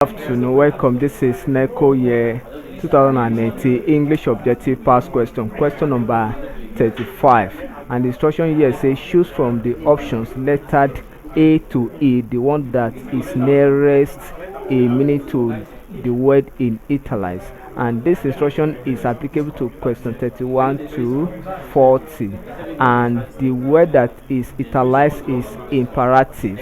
Afternoon, welcome. This is Neco year 2018 English Objective Past Question, question number 35. And the instruction here says choose from the options lettered A to E, the one that is nearest a meaning to the word in italics. And this instruction is applicable to question 31 to 40. And the word that is italicized is imperative.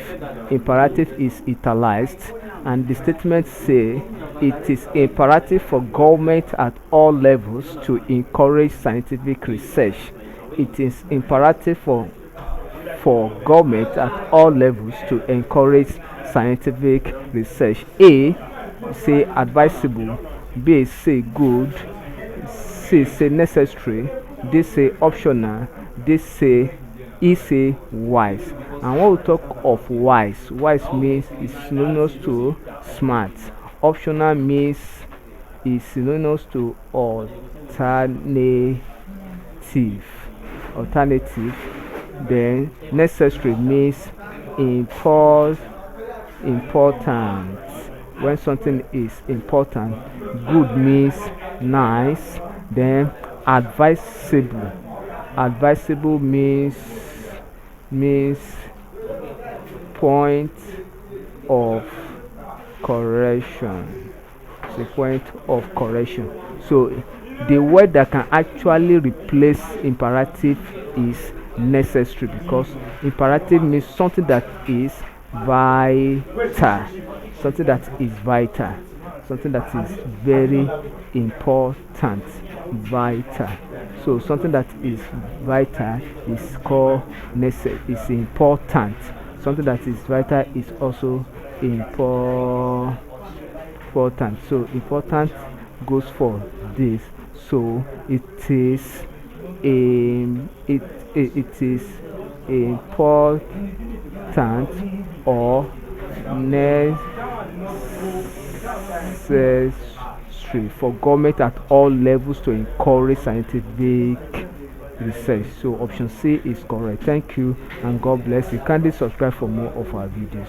Imperative is italicized, and the statement say it is imperative for government at all levels to encourage scientific research. It is imperative for government at all levels to encourage scientific research. A say advisable, B say good, C say necessary, D say optional, D say E say wise. And when we talk of wise, wise means is synonymous to smart. Optional means is synonymous to alternative. Then necessary means important. When something is important. Good means nice. Then advisable means point of correction. It's a point of correction. So the word that can actually replace imperative is necessary, because imperative means something that is vital, something that is vital, something that is very important, vital. So something that is vital is called is important. Something that is vital is also important. So important goes for this. So it is it is important or necessary for government at all levels to encourage scientific research. So option C is correct. Thank you and God bless you. Kindly subscribe for more of our videos.